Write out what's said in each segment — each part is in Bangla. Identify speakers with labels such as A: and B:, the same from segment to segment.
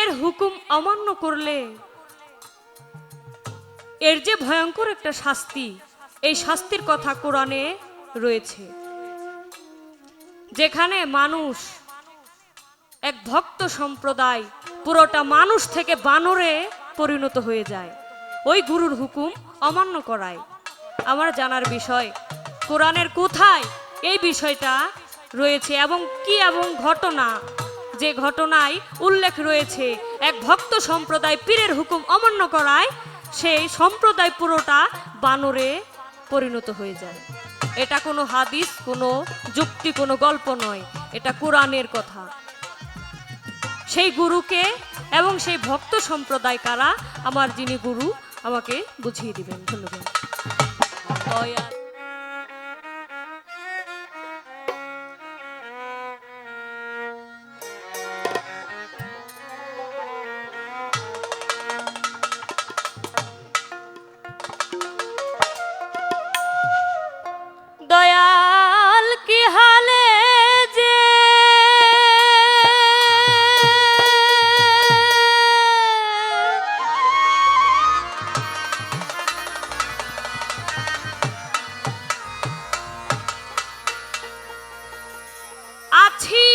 A: পীরের হুকুম অমান্য করলে এর যে ভয়ঙ্কর একটা শাস্তি, এই শাস্তির কথা কোরআনে রয়েছে। যেখানে মানুষ এক ভক্ত সম্প্রদায় পুরোটা মানুষ থেকে বানরে পরিণত হয়ে যায় ওই গুরুর হুকুম অমান্য করায়। আমার জানার বিষয় কোরআনের কোথায় এই বিষয়টা রয়েছে এবং কি এবং ঘটনা, যে ঘটনায় উল্লেখ রয়েছে এক ভক্ত সম্প্রদায় পীরের হুকুম অমান্য করায় সেই সম্প্রদায় পুরোটা বানরে পরিণত হয়ে যায়। এটা কোনো হাদিস, কোনো যুক্তি, কোনো গল্প নয়, এটা কোরআনের কথা। সেই গুরুকে এবং সেই ভক্ত সম্প্রদায় কারা, আমার যিনি গুরু আমাকে বুঝিয়ে দিবেন। ধন্যবাদ। দয়াল কি হালে যে আছি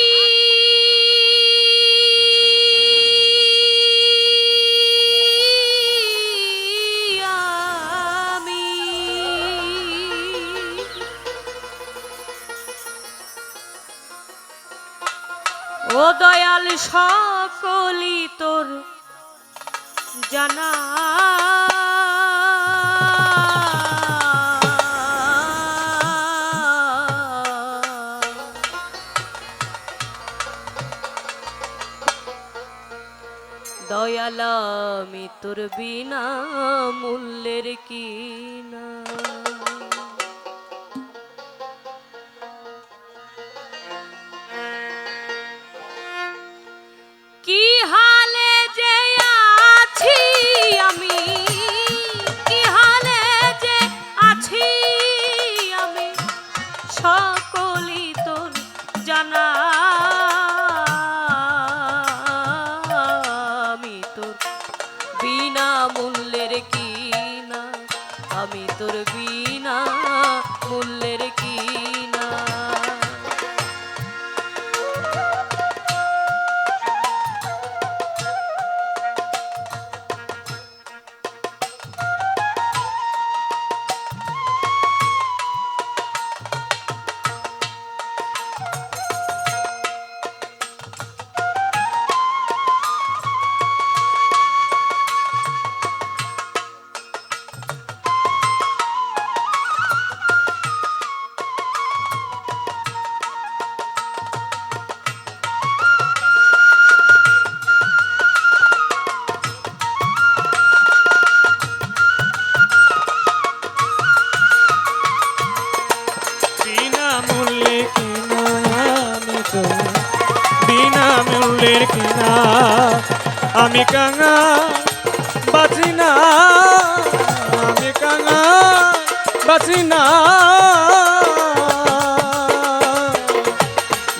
A: ও দয়াল সকলি তোর জানা, দয়াল আমি তোর বিনা মূল্যের কিনা। কি হালে যে আছি আমি, কি হালে যে আছি আমি, সকলই তোর জানা। আমি তোর বিনা মূল্যের কিনা, আমি তোর বিনা মূল্যের কিনা।
B: বিনা মূল্যের কিনা আমি কাঙা বাঁচি না, আমি কাঙা বাঁচি না।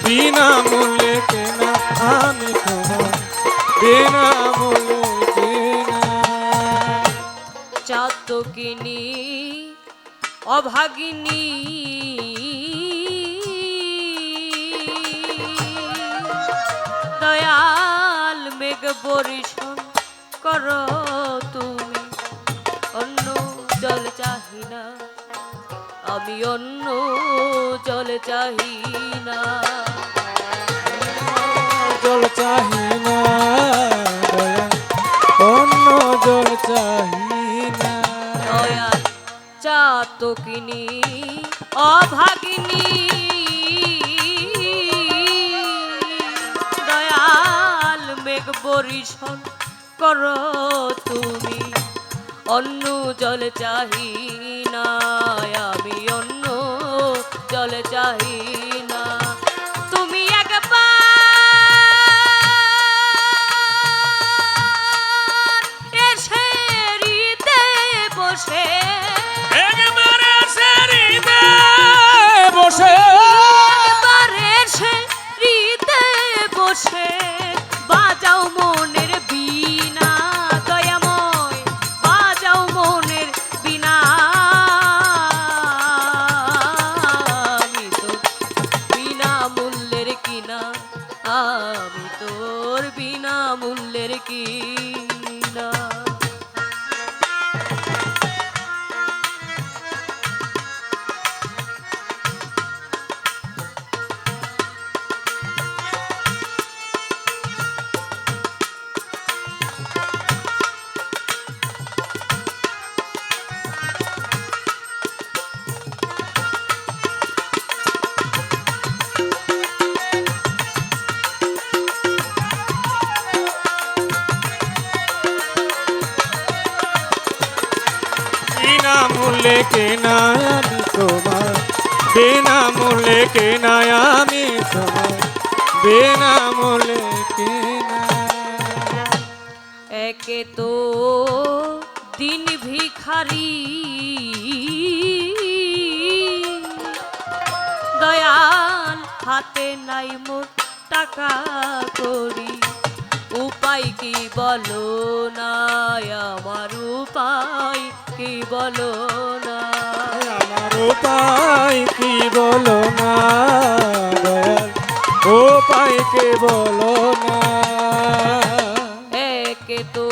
B: বিনা মূল্যে কেনা আমি তোমার, বিনা মূল্যে কেনা।
A: চাতকিনী অভাগিনী দয়াল মেঘ বরিশন করো তুমি, অন্য জল চাহি না, আমি অন্য জল চাহি না,
B: জল চাহি না দয়া, অন্য জল চাহি না।
A: দয়াল চাতকিনী অভাগিনী দয়াল মেঘ বরিশন করো তুমি, অন্য জল চাহি না, আমি অন্য জল চাহি না। তুমি একবার এসে হৃদে বসে,
B: একবার এসে হৃদে বসে,
A: একবার এসে হৃদে বসে বাজাও মনের তোর বিনা মূল্যের কিনা।
B: বিনা মূল্যে কেনা আমি তোমার, বিনা মূল্যে কেনা আমি তোমার, বিনা মূল্যে কেনা।
A: একে তো দিন ভিখারি, দয়াল হাতে নাই মোর টাকা করি, উপায় কি বলো না, আমার উপায় কি বলো না।
B: আমার উপায় কি বলো না দয়াল, উপায় কি বলো না।
A: একে তো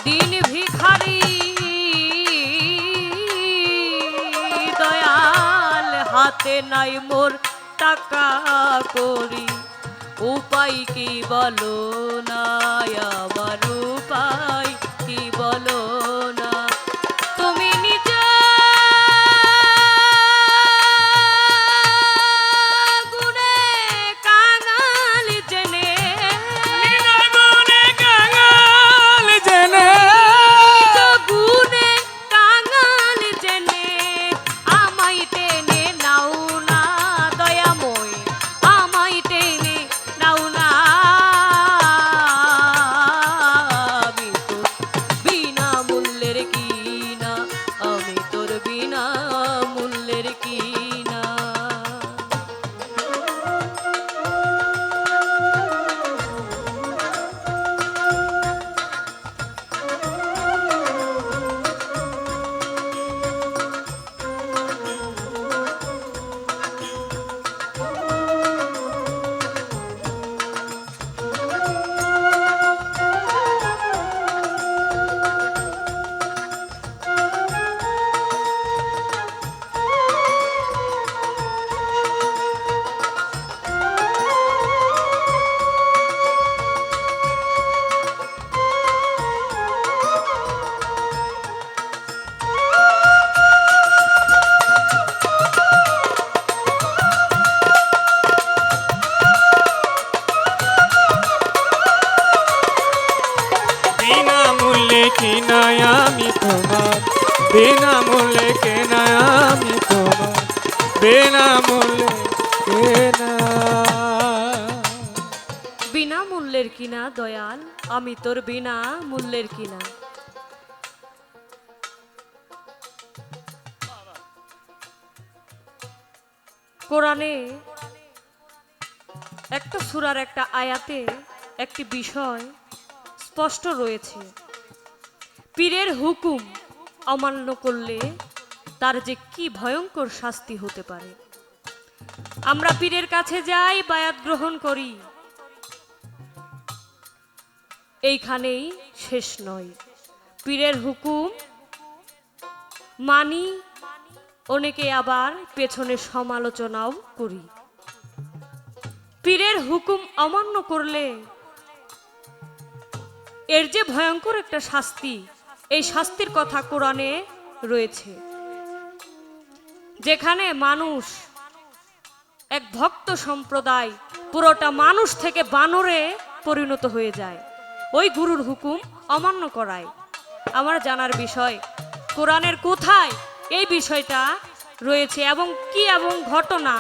A: দিন ভিখারি, দয়াল হাতে নাই মোর টাকা করি, উপায় কি বলো না, আমার উপায় কি বলো না। তুমি নিজ গুণে কাঙাল জেনে,
B: বিনা গুণে কাঙাল জেনে,
A: নিজ গুণে কাঙাল জেনে আমায় টেনে নাও না দয়াময়, আমায় টেনে নাও না। আমি তোর বিনা মূল্যের কিনা, আমি তোর বিনা মূল্যের কিনা।
B: বিনা মূল্যে কেনা আমি তোমার, বিনা মূল্যে কেনা আমি তোমার, বিনা মূল্যে কেনা।
A: বিনা মূল্যের কিনা দয়াল, আমি তোর বিনা মূল্যের কিনা। কোরআনে একটা সূরার একটা আয়াতে একটি বিষয় স্পষ্ট রয়েছে, পীরের হুকুম অমান্য করলে তার যে কি ভয়ঙ্কর শাস্তি হতে পারে। আমরা পীরের কাছে যাই, বায়াত গ্রহণ করি, এইখানেই শেষ নয়। পীরের হুকুম মানি, অনেকে আবার পেছনে সমালোচনাও করি। পীরের হুকুম অমান্য করলে এর যে ভয়ঙ্কর একটা শাস্তি, এই শাস্তির কথা কোরআনে রয়েছে, যেখানে মানুষ এক ভক্ত সম্প্রদায় পুরোটা মানুষ থেকে বানরে পরিণত হয়ে যায় ওই গুরুর হুকুম অমান্য করায়। আমার জানার বিষয়, কোরআনের কোথায় এই বিষয়টা রয়েছে এবং কি এবং ঘটনা,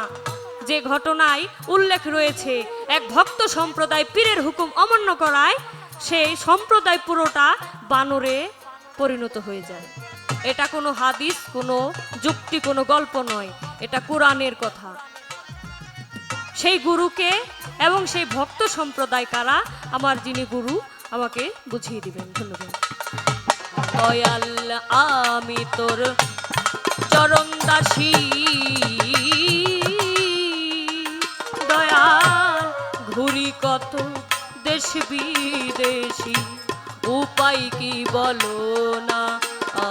A: যে ঘটনায় উল্লেখ রয়েছে এক ভক্ত সম্প্রদায় পীরের হুকুম অমান্য করায় সেই সম্প্রদায় পুরোটা বানরে পরিণত হয়ে যায়। এটা কোনো হাদিস, কোনো যুক্তি, কোনো গল্প নয়, এটা কোরআনের কথা। সেই গুরুকে এবং সেই ভক্ত সম্প্রদায় কারা, আমার যিনি গুরু আমাকে বুঝিয়ে দিবেন। ধন্যবাদ। দয়াল আমি তোর চরণ দাসী, দয়াল ঘুরি কত দেশ বিদেশি, উপায় কি বলো না,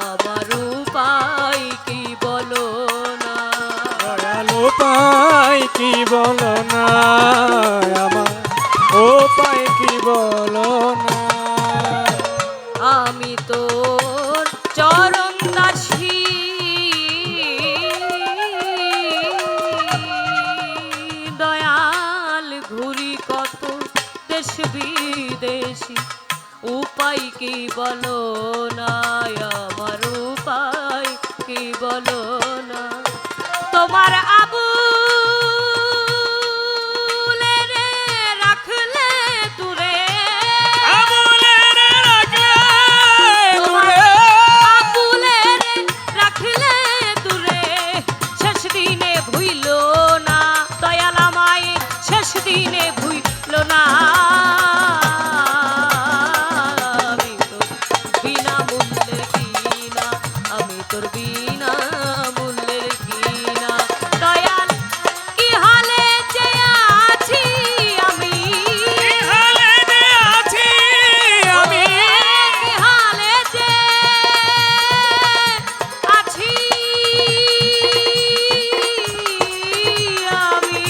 A: আমার উপায় কি বলো না।
B: দয়াল উপায় কি বলো না, আমার উপায় কি বলো না।
A: আমি তোর চরণ দাসী, দয়াল ঘুরি কত দেশ বিদেশি, উপায় কি বলো না, আমার উপায় কি বলো না। তোমার আবুলের রাখলে দূরে,
B: আবুলের রাখলে
A: তোমার
B: দূরে,
A: আবুলের রাখলে দূরে, শেষ দিনে ভুইল না, দয়াল আমায় শেষ দিনে ভুইল না। আমি তোর বিনা মূল্যের কিনা, আমি তোর বিনা মূল্যের কিনা। দয়াল কি হালে যে আছি আমি,
B: কি হালে যে আছি আমি,
A: কি হালে যে আছি আমি,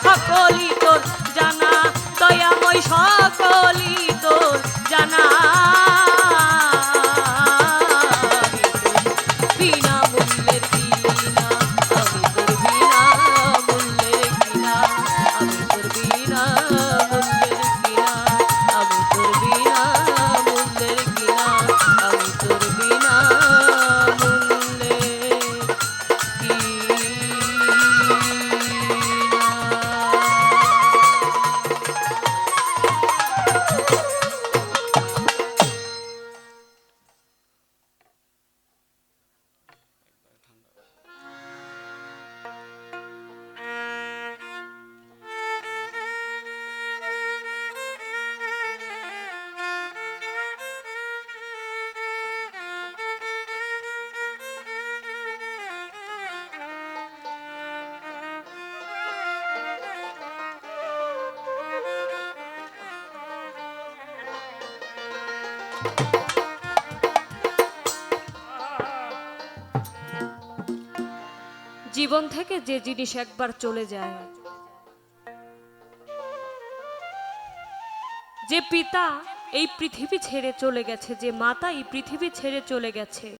A: সকলই তোর জানা, দয়াময় সকলই তোর জানা। আমি তোর বিনা মূল্যের কিনা, আমি তোর বিনা মূল্যের কিনা, আমি তোর বিনা মূল্যের কিনা, আমি তোর বিনা মূল্যের কিনা, আমি তোর বিনা মূল্যের জীবন থেকে যে জিনিস একবার চলে যায়, যে পিতা এই পৃথিবী ছেড়ে চলে গেছে, যে মাতা এই পৃথিবী ছেড়ে চলে গেছে,